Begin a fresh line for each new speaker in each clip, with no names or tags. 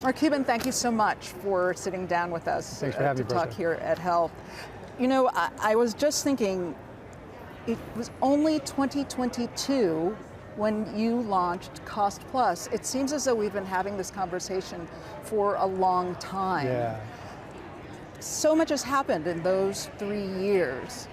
Mark Cuban, thank you so much for sitting down with us
Thanks for having
to
me,
talk
Bertha.
here at Health. You know, I was just thinking, it was only 2022 when you launched Cost Plus. It seems as though we've been having this conversation for a long time.
Yeah.
So much has happened in those 3 years.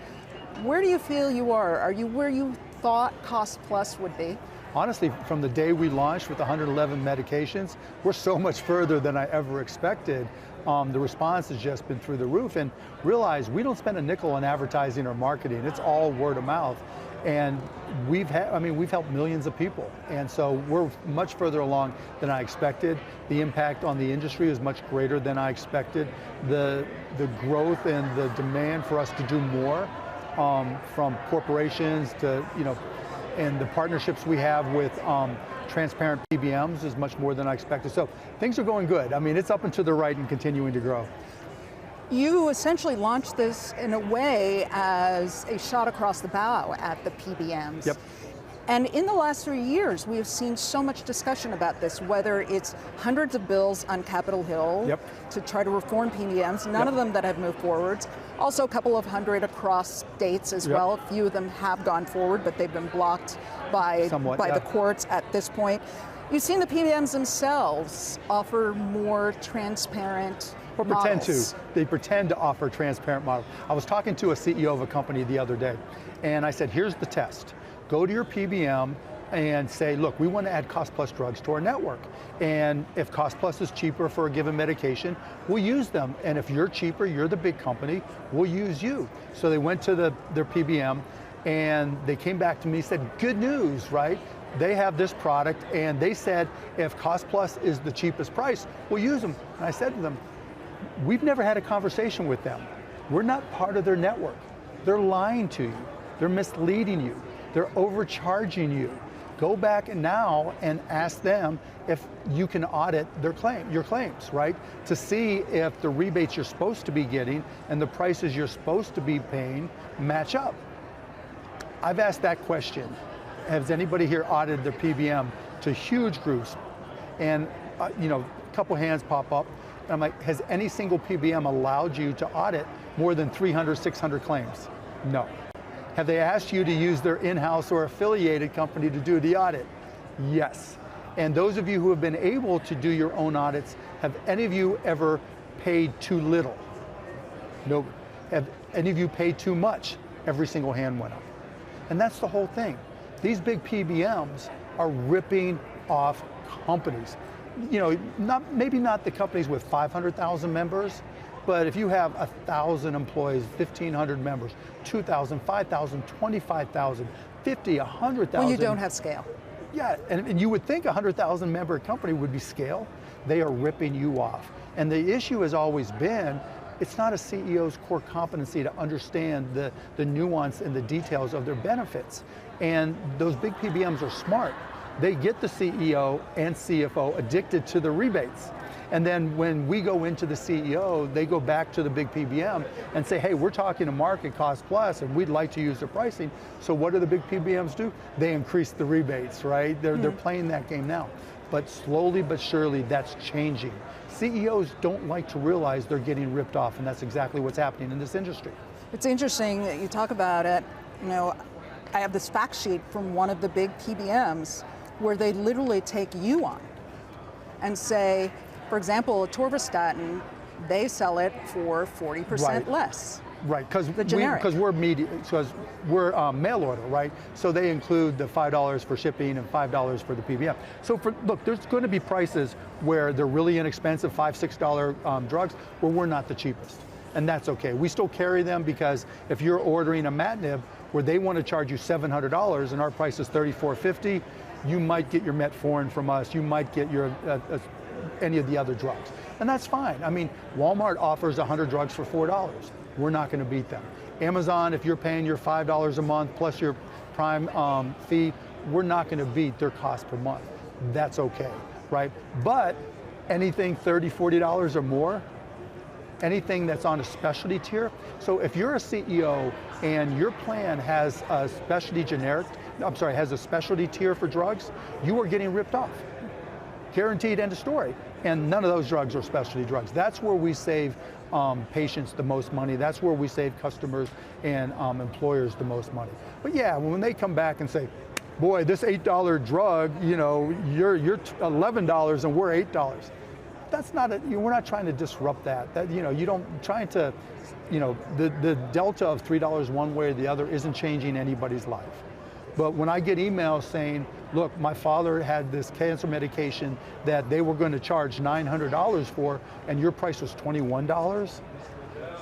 Where do you feel you are? Are you where you thought Cost Plus would be?
Honestly, from the day we launched with 111 medications, we're so much further than I ever expected. The response has just been through the roof, and realize we don't spend a nickel on advertising or marketing. It's all word of mouth. And we've helped millions of people. And so we're much further along than I expected. The impact on the industry is much greater than I expected. The growth and the demand for us to do more, from corporations to, and the partnerships we have with transparent PBMs is much more than I expected. So things are going good. I mean, it's up and to the right and continuing to grow.
You essentially launched this in a way as a shot across the bow at the PBMs.
Yep.
And in the last 3 years, we have seen so much discussion about this, whether it's hundreds of bills on Capitol Hill to try to reform PBMs, none of them that have moved forwards. Also a couple of hundred across states as well. A few of them have gone forward, but they've been blocked by the courts at this point. You've seen the PBMs themselves offer more transparent models.
They pretend to offer a transparent model. I was talking to a CEO of a company the other day, and I said, here's the test. Go to your PBM and say, look, we want to add Cost Plus drugs to our network. And if Cost Plus is cheaper for a given medication, we'll use them. And if you're cheaper, you're the big company, we'll use you. So they went to their PBM, and they came back to me and said, good news, right? They have this product, and they said, if Cost Plus is the cheapest price, we'll use them. And I said to them, we've never had a conversation with them. We're not part of their network. They're lying to you. They're misleading you. They're overcharging you. Go back now and ask them if you can audit your claims, right? To see if the rebates you're supposed to be getting and the prices you're supposed to be paying match up. I've asked that question. Has anybody here audited their PBM to huge groups? And a couple hands pop up. And I'm like, has any single PBM allowed you to audit more than 300, 600 claims? No. Have they asked you to use their in-house or affiliated company to do the audit? Yes. And those of you who have been able to do your own audits, have any of you ever paid too little? No. Have any of you paid too much? Every single hand went up. And that's the whole thing. These big PBMs are ripping off companies. Maybe not the companies with 500,000 members, but if you have 1,000 employees, 1,500 members, 2,000, 5,000, 25,000, 50, 100,000.
Well, you don't have scale.
Yeah, and you would think a 100,000 member company would be scale. They are ripping you off. And the issue has always been, it's not a CEO's core competency to understand the nuance and the details of their benefits. And those big PBMs are smart. They get the CEO and CFO addicted to the rebates. And then when we go into the CEO, they go back to the big PBM and say, hey, we're talking to Market Cost Plus and we'd like to use their pricing. So what do the big PBMs do? They increase the rebates, right? They're playing that game now. But slowly but surely that's changing. CEOs don't like to realize they're getting ripped off, and that's exactly what's happening in this industry.
It's interesting that you talk about it. I have this fact sheet from one of the big PBMs where they literally take you on and say, for example, atorvastatin, they sell it for 40% less.
Right, because we're mail order, right? So they include the $5 for shipping and $5 for the PBM. So look, there's going to be prices where they're really inexpensive, $5, $6 drugs, where we're not the cheapest. And that's okay. We still carry them because if you're ordering a imatinib where they want to charge you $700 and our price is $34.50, you might get your metformin from us, you might get your any of the other drugs. And that's fine. I mean, Walmart offers 100 drugs for $4. We're not going to beat them. Amazon, if you're paying your $5 a month plus your Prime fee, we're not going to beat their cost per month. That's okay, right? But anything $30, $40 or more, anything that's on a specialty tier. So if you're a CEO and your plan has a specialty has a specialty tier for drugs, you are getting ripped off. Guaranteed, end of story. And none of those drugs are specialty drugs. That's where we save patients the most money. That's where we save customers and employers the most money. But yeah, when they come back and say, boy, this $8 drug, you're $11 and we're $8. That's not, we're not trying to disrupt that. The delta of $3 one way or the other isn't changing anybody's life. But when I get emails saying, look, my father had this cancer medication that they were going to charge $900 for, and your price was $21,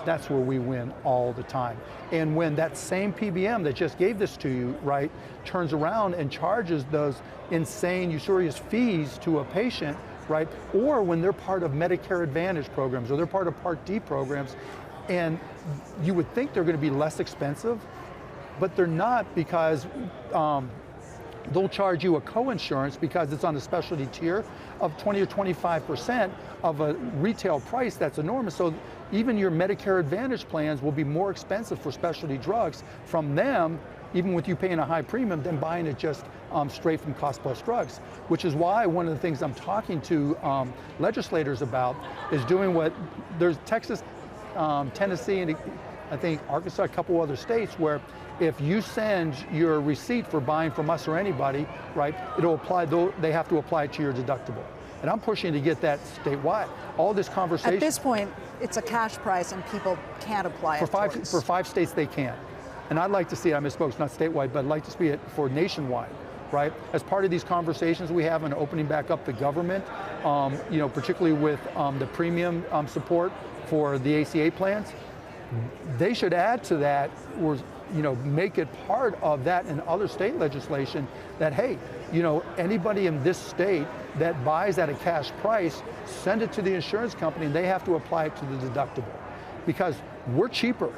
that's where we win all the time. And when that same PBM that just gave this to you, right, turns around and charges those insane, usurious fees to a patient, right, or when they're part of Medicare Advantage programs, or they're part of Part D programs, and you would think they're going to be less expensive, but they're not, because they'll charge you a co-insurance because it's on a specialty tier of 20 or 25% of a retail price. That's enormous. So even your Medicare Advantage plans will be more expensive for specialty drugs from them, even with you paying a high premium, than buying it just straight from cost plus drugs. Which is why one of the things I'm talking to legislators about is doing what there's Texas, Tennessee, and I think Arkansas, a couple other states, where if you send your receipt for buying from us or anybody, right, it'll apply, they have to apply it to your deductible. And I'm pushing to get that statewide. All this conversation.
At this point, it's a cash price and people can't apply it
for 5 states they can. And I'd like to see it, I misspoke, it's not statewide, but I'd like to see it for nationwide, right? As part of these conversations we have in opening back up the government, particularly with the premium support for the ACA plans, they should add to that, or make it part of that in other state legislation, that hey, anybody in this state that buys at a cash price, send it to the insurance company and they have to apply it to the deductible, because we're cheaper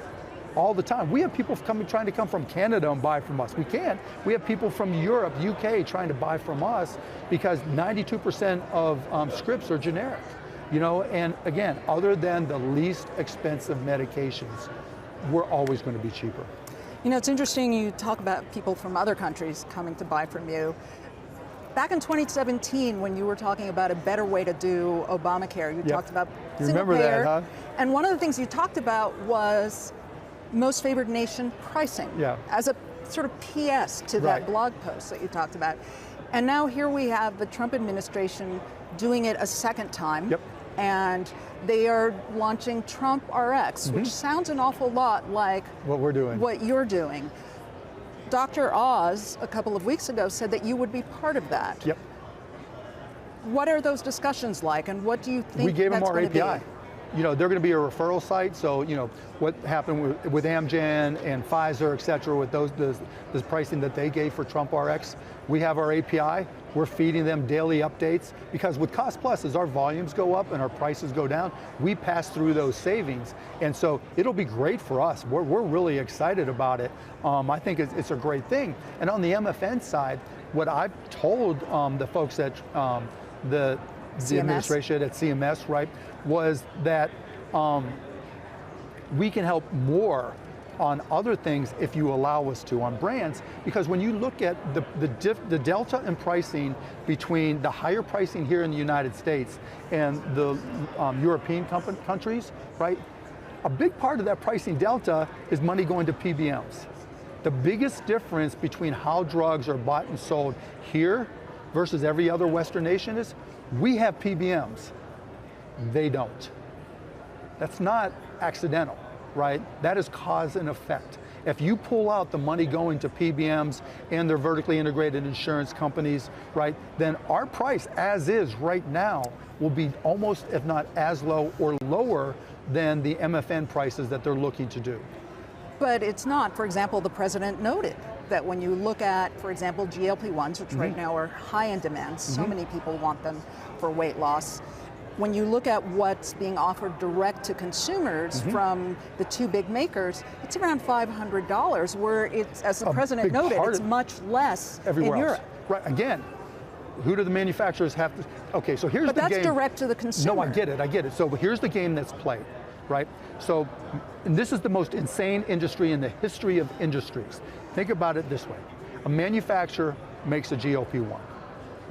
all the time. We have people trying to come from Canada and buy from us. We can't. We have people from Europe, UK, trying to buy from us because 92% of scripts are generic. And again, other than the least expensive medications, we're always going to be cheaper.
It's interesting you talk about people from other countries coming to buy from you. Back in 2017, when you were talking about a better way to do Obamacare, you talked about single payer.
That, huh?
And one of the things you talked about was most favored nation pricing, as a sort of PS to that blog post that you talked about. And now here we have the Trump administration doing it a second time. And they are launching TrumpRx, which sounds an awful lot like
what we're doing,
what you're doing. Dr. Oz, a couple of weeks ago, said that you would be part of that. What are those discussions like, and what do you think
we gave them our API?
Be?
They're going to be a referral site, so what happened with Amgen and Pfizer, et cetera, with the pricing that they gave for TrumpRx, we have our API. We're feeding them daily updates, because with Cost Plus, as our volumes go up and our prices go down, we pass through those savings. And so it'll be great for us. We're really excited about it. I think it's a great thing. And on the MFN side, what I've told the folks at the administration at CMS, right, was that we can help more on other things if you allow us to, on brands, because when you look at the delta in pricing between the higher pricing here in the United States and the European countries, right, a big part of that pricing delta is money going to PBMs. The biggest difference between how drugs are bought and sold here versus every other Western nation is we have PBMs, they don't. That's not accidental, right? That is cause and effect. If you pull out the money going to PBMs and their vertically integrated insurance companies, right, then our price as is right now will be almost, if not as low or lower than the MFN prices that they're looking to do.
But it's not. For example, the president noted that when you look at, for example, GLP-1s, which right now are high in demand, so many people want them for weight loss. When you look at what's being offered direct to consumers from the two big makers, it's around $500, where it's, as the president noted, it's much less in Europe.
Right, again, who do the manufacturers have to, okay, so here's the game.
But that's direct to the consumer.
No, I get it. So here's the game that's played, right? So, and this is the most insane industry in the history of industries. Think about it this way. A manufacturer makes a GLP-1.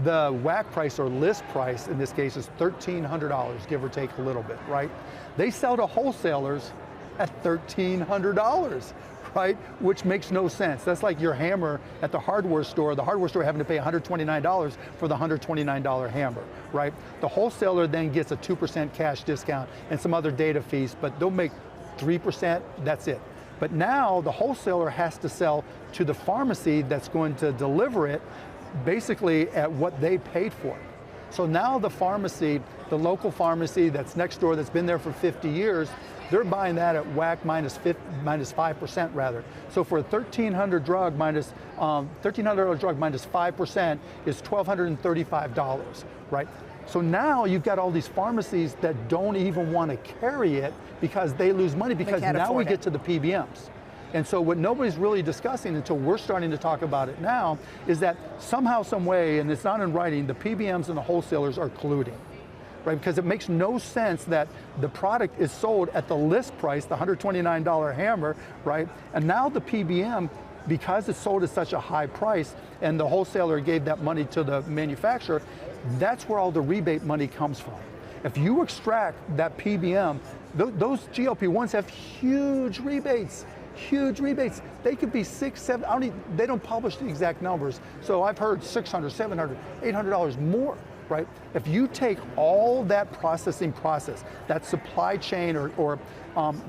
The WAC price or list price in this case is $1,300, give or take a little bit, right? They sell to wholesalers at $1,300, right? Which makes no sense. That's like your hammer at the hardware store having to pay $129 for the $129 hammer, right? The wholesaler then gets a 2% cash discount and some other data fees, but they'll make 3%, that's it. But now the wholesaler has to sell to the pharmacy that's going to deliver it basically at what they paid for it. So now the pharmacy, the local pharmacy that's next door that's been there for 50 years, they're buying that at WAC minus 5% rather. So for a $1,300 drug minus $1,300 drug minus 5% is $1,235, right? So now you've got all these pharmacies that don't even want to carry it because they lose money because now we get to the PBMs. And so what nobody's really discussing until we're starting to talk about it now is that somehow, some way, and it's not in writing, the PBMs and the wholesalers are colluding, right? Because it makes no sense that the product is sold at the list price, the $129 hammer, right? And now the PBM, because it's sold at such a high price and the wholesaler gave that money to the manufacturer, that's where all the rebate money comes from. If you extract that PBM, those GLP-1s have huge rebates. Huge rebates. They could be $600, $700, they don't publish the exact numbers. So I've heard $600, $700, $800 more, right? If you take all that processing process, that supply chain or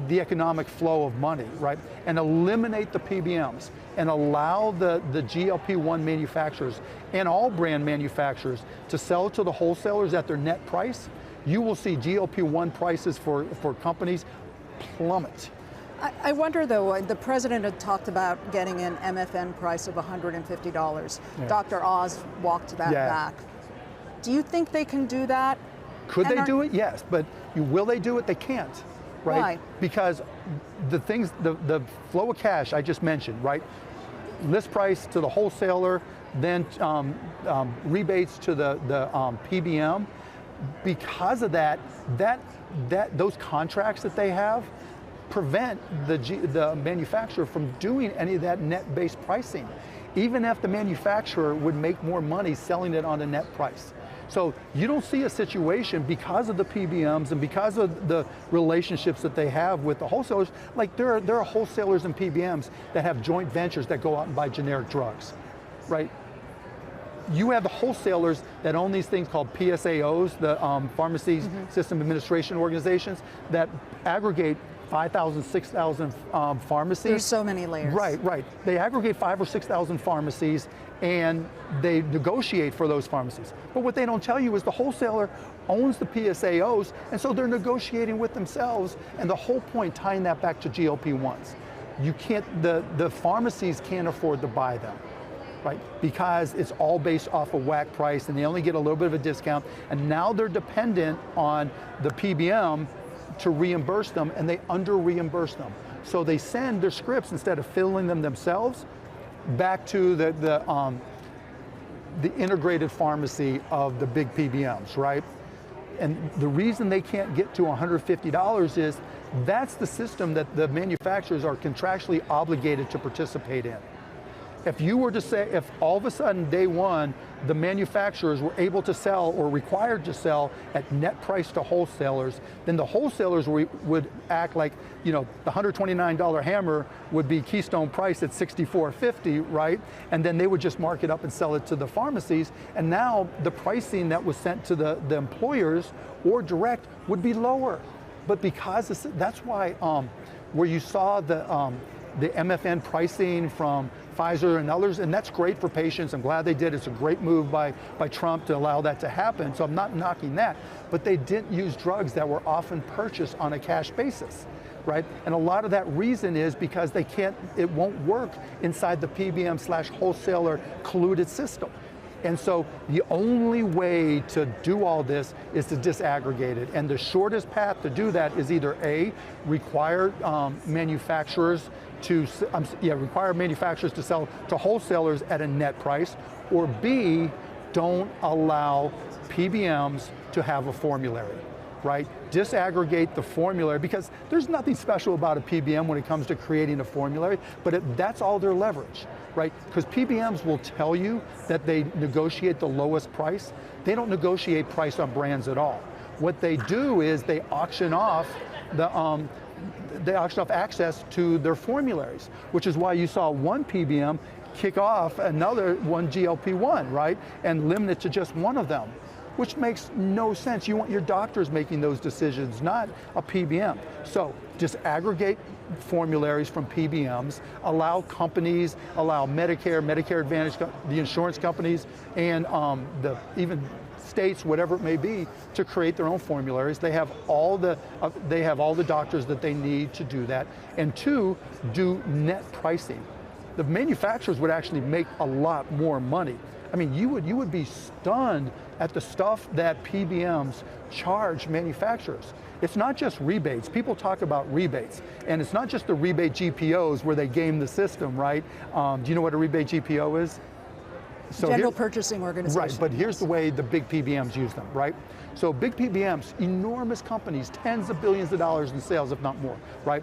the economic flow of money, right? And eliminate the PBMs and allow the GLP-1 manufacturers and all brand manufacturers to sell to the wholesalers at their net price, you will see GLP-1 prices for companies plummet.
I wonder though, the president had talked about getting an MFN price of $150. Yeah. Dr. Oz walked that back. Do you think they can do that?
Could they do it? Yes, but will they do it? They can't, right?
Why?
Because the things, the flow of cash I just mentioned, right? List price to the wholesaler, then rebates to the PBM. Because of that, those contracts that they have prevent the manufacturer from doing any of that net-based pricing, even if the manufacturer would make more money selling it on a net price. So you don't see a situation because of the PBMs and because of the relationships that they have with the wholesalers, like there are wholesalers and PBMs that have joint ventures that go out and buy generic drugs, right? You have the wholesalers that own these things called PSAOs, the Pharmacy System Administration Organizations, that aggregate 5,000, 6,000 pharmacies.
There's so many layers.
Right, right. They aggregate 5,000 or 6,000 pharmacies and they negotiate for those pharmacies. But what they don't tell you is the wholesaler owns the PSAOs, and so they're negotiating with themselves, and the whole point tying that back to GLP-1s. You can't, the pharmacies can't afford to buy them, right? Because it's all based off of WAC price and they only get a little bit of a discount, and now they're dependent on the PBM to reimburse them, and they under-reimburse them. So they send their scripts, instead of filling them themselves, back to the integrated pharmacy of the big PBMs, right? And the reason they can't get to $150 is that's the system that the manufacturers are contractually obligated to participate in. If you were to say, if all of a sudden day one, the manufacturers were able to sell or required to sell at net price to wholesalers, then the wholesalers would act like, you know, the $129 hammer would be Keystone price at $64.50, right? And then they would just mark it up and sell it to the pharmacies. And now the pricing that was sent to the employers or direct would be lower. But because that's why where you saw the MFN pricing from Pfizer and others, and that's great for patients. I'm glad they did. It's a great move by Trump to allow that to happen, so I'm not knocking that. But they didn't use drugs that were often purchased on a cash basis, right? And a lot of that reason is because they can't, it won't work inside the PBM/wholesaler colluded system. And so the only way to do all this is to disaggregate it. And the shortest path to do that is either A, require manufacturers to sell to wholesalers at a net price, or B, don't allow PBMs to have a formulary. right? Disaggregate the formulary, because there's nothing special about a PBM when it comes to creating a formulary, but that's all their leverage, right? Because PBMs will tell you that they negotiate the lowest price. They don't negotiate price on brands at all. What they do is they auction off access to their formularies, which is why you saw one PBM kick off another one GLP-1, right? And limit it to just one of them, which makes no sense. You want your doctors making those decisions, not a PBM. So just aggregate formularies from PBMs, allow companies, allow Medicare, Medicare Advantage, the insurance companies, and even states, whatever it may be, to create their own formularies. They have all the doctors that they need to do that. And two, do net pricing. The manufacturers would actually make a lot more money. I mean, you would be stunned at the stuff that PBMs charge manufacturers. It's not just rebates. People talk about rebates, and it's not just the rebate GPOs where they game the system, right? Do you know what a rebate GPO is? So
General Purchasing Organization.
Right, but here's the way the big PBMs use them, right? So big PBMs, enormous companies, tens of billions of dollars in sales, if not more, right?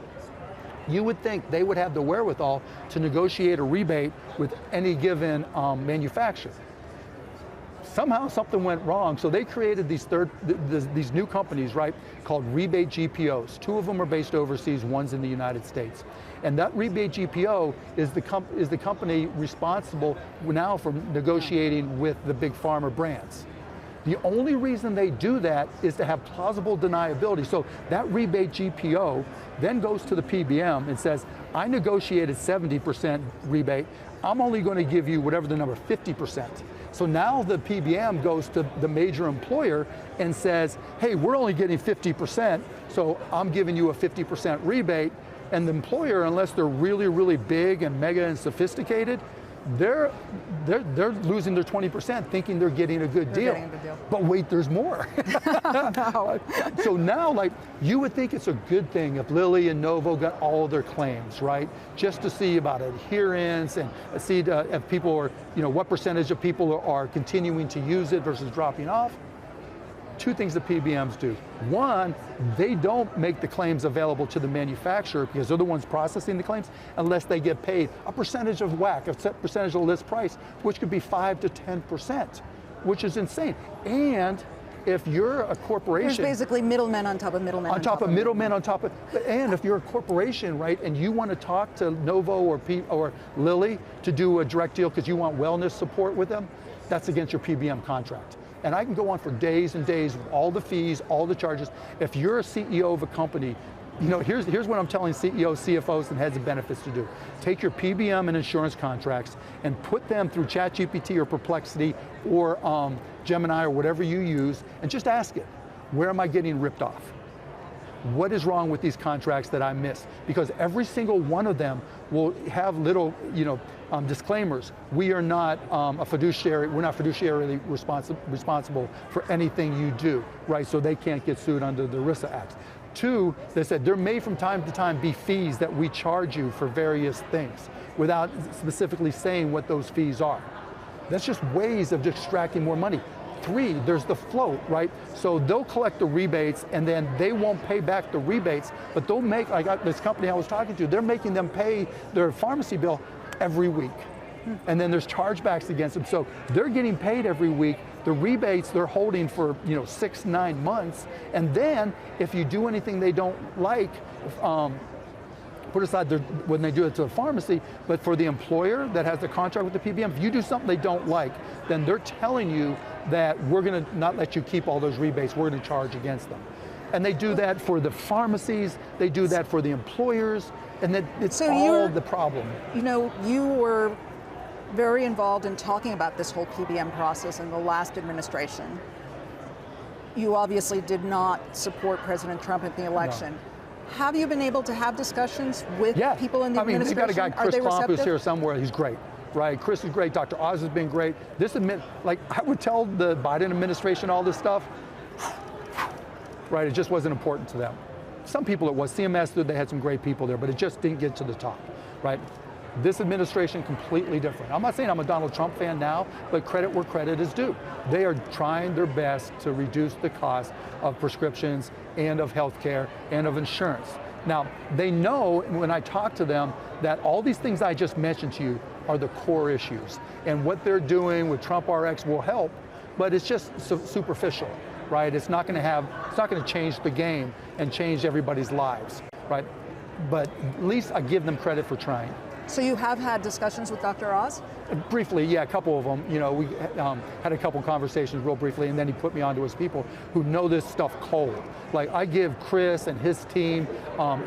You would think they would have the wherewithal to negotiate a rebate with any given manufacturer. Somehow something went wrong, so they created these new companies, right, called rebate GPOs. Two of them are based overseas, one's in the United States. And that rebate GPO is the company responsible now for negotiating with the big pharma brands. The only reason they do that is to have plausible deniability. So that rebate GPO then goes to the PBM and says, I negotiated 70% rebate, I'm only going to give you whatever the number, 50%. So now the PBM goes to the major employer and says, hey, we're only getting 50%, so I'm giving you a 50% rebate. And the employer, unless they're really, really big and mega and sophisticated, they're losing their 20% thinking they're getting a good deal. But wait, there's more.
No.
So now, like, you would think it's a good thing if Lilly and Novo got all their claims, right? Just to see about adherence and see if people are, what percentage of people are continuing to use it versus dropping off. Two things that PBMs do. One, they don't make the claims available to the manufacturer because they're the ones processing the claims unless they get paid a percentage of WAC, a percentage of list price, which could be 5 to 10%, which is insane. And if you're a corporation—
There's basically middlemen on top of middlemen
on top of middlemen on top of, and if you're a corporation, right, and you want to talk to Novo or Lilly to do a direct deal because you want wellness support with them, that's against your PBM contract. And I can go on for days and days with all the fees, all the charges. If you're a CEO of a company, here's what I'm telling CEOs, CFOs, and heads of benefits to do. Take your PBM and insurance contracts and put them through ChatGPT or Perplexity or Gemini or whatever you use, and just ask it, where am I getting ripped off? What is wrong with these contracts that I missed? Because every single one of them will have little, disclaimers. We are not a fiduciary. We're not fiduciarily responsible for anything you do, right? So they can't get sued under the ERISA Act. Two, they said there may from time to time be fees that we charge you for various things without specifically saying what those fees are. That's just ways of extracting more money. Three, there's the float, right? So they'll collect the rebates and then they won't pay back the rebates, but they'll make, like this company I was talking to, they're making them pay their pharmacy bill every week. And then there's chargebacks against them. So they're getting paid every week. The rebates they're holding for 6, 9 months. And then if you do anything they don't like, put aside when they do it to the pharmacy, but for the employer that has the contract with the PBM, if you do something they don't like, then they're telling you that we're going to not let you keep all those rebates, we're going to charge against them. And they do that for the pharmacies, they do that for the employers, and it's all the problem.
You were very involved in talking about this whole PBM process in the last administration. You obviously did not support President Trump in the election. No. Have you been able to have discussions with people in the administration?
They've got a guy, Chris Klomp, who's here somewhere. He's great, right? Chris is great. Dr. Oz has been great. I would tell the Biden administration all this stuff, right? It just wasn't important to them. Some people it was. CMS, they had some great people there, but it just didn't get to the top, right? This administration, completely different. I'm not saying I'm a Donald Trump fan now, but credit where credit is due. They are trying their best to reduce the cost of prescriptions and of healthcare and of insurance. Now, they know when I talk to them that all these things I just mentioned to you are the core issues. And what they're doing with TrumpRx will help, but it's just superficial, right? It's not going to change the game and change everybody's lives, right? But at least I give them credit for trying.
So you have had discussions with Dr. Oz?
Briefly, yeah, a couple of them. You know, we had a couple conversations real briefly, and then he put me onto his people who know this stuff cold. Like I give Chris and his team,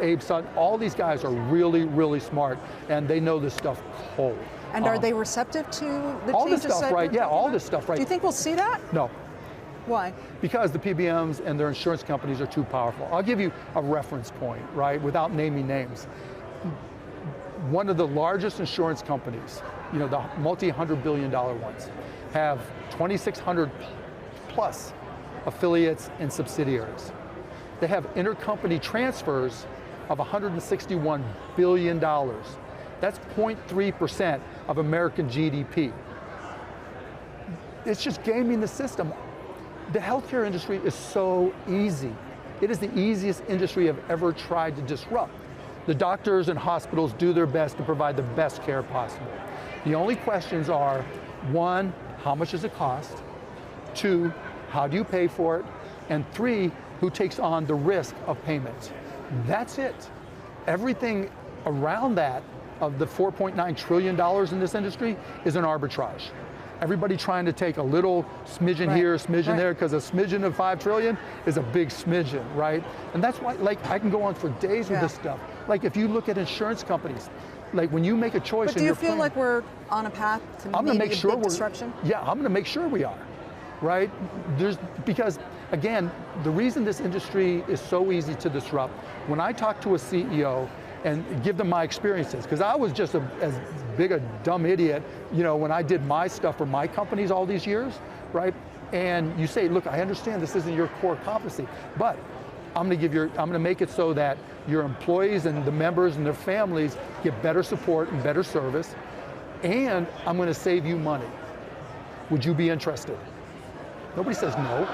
Abe Sutton, all these guys are really, really smart, and they know this stuff cold.
And are they receptive to the
all
changes?
This stuff, right? Yeah, all this stuff, right?
Do you think we'll see that?
No.
Why?
Because the PBMs and their insurance companies are too powerful. I'll give you a reference point, right, without naming names. One of the largest insurance companies, you know, the multi-$100 billion ones, have 2,600 plus affiliates and subsidiaries. They have intercompany transfers of $161 billion. That's 0.3% of American GDP. It's just gaming the system. The healthcare industry is so easy. It is the easiest industry I've ever tried to disrupt. The doctors and hospitals do their best to provide the best care possible. The only questions are, one, how much does it cost? Two, how do you pay for it? And three, who takes on the risk of payment? That's it. Everything around that, of the $4.9 trillion in this industry, is an arbitrage. Everybody trying to take a little smidgen here, a smidgen there, because a smidgen of 5 trillion is a big smidgen, right? And that's why, like, I can go on for days with this stuff. Like, if you look at insurance companies, like when you make a choice in your plan.
But do you feel like we're on a path to maybe a big disruption?
Yeah, I'm going to make sure we are, right? Because, again, the reason this industry is so easy to disrupt, when I talk to a CEO and give them my experiences, because I was just as big a dumb idiot, you know, when I did my stuff for my companies all these years, right? And you say, look, I understand this isn't your core competency, but I'm going to make it so that your employees and the members and their families get better support and better service, and I'm going to save you money. Would you be interested? Nobody says no.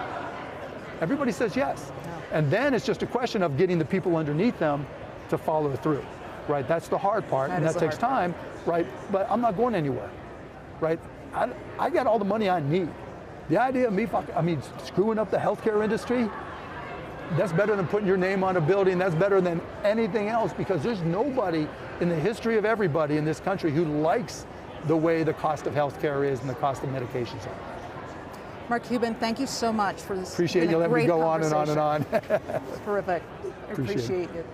Everybody says yes. No. And then it's just a question of getting the people underneath them to follow through, right? That's the hard part, and that takes time, right? But I'm not going anywhere, right? I got all the money I need. The idea of me screwing up the healthcare industry, that's better than putting your name on a building. That's better than anything else, because there's nobody in the history of everybody in this country who likes the way the cost of healthcare is and the cost of medications are.
Mark Cuban, thank you so much for this.
Appreciate you letting me go on and on and on.
Terrific. I appreciate it.